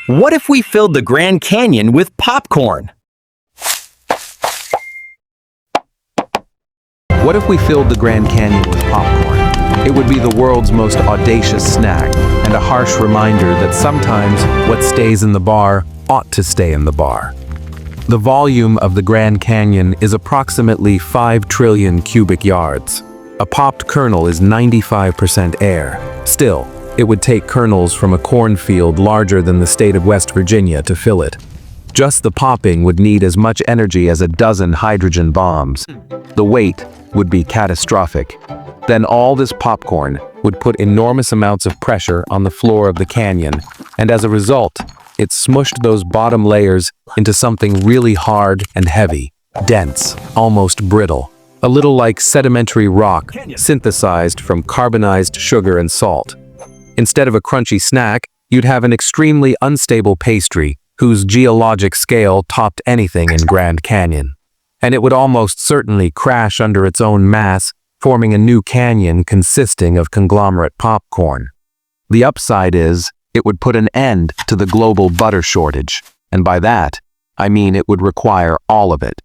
What if we filled the Grand Canyon with popcorn? What if we filled the Grand Canyon with popcorn? It would be the world's most audacious snack, and a harsh reminder that sometimes what stays in the bar ought to stay in the bar. The volume of the Grand Canyon is approximately 5 trillion cubic yards. A popped kernel is 95% air. Still, it would take kernels from a cornfield larger than the state of West Virginia to fill it. Just the popping would need as much energy as a dozen hydrogen bombs. The weight would be catastrophic. Then all this popcorn would put enormous amounts of pressure on the floor of the canyon, and as a result, it smushed those bottom layers into something really hard and heavy, dense, almost brittle. A little like sedimentary rock synthesized from carbonized sugar and salt. Instead of a crunchy snack, you'd have an extremely unstable pastry whose geologic scale topped anything in Grand Canyon. And it would almost certainly crash under its own mass, forming a new canyon consisting of conglomerate popcorn. The upside is, it would put an end to the global butter shortage, and by that, I mean it would require all of it.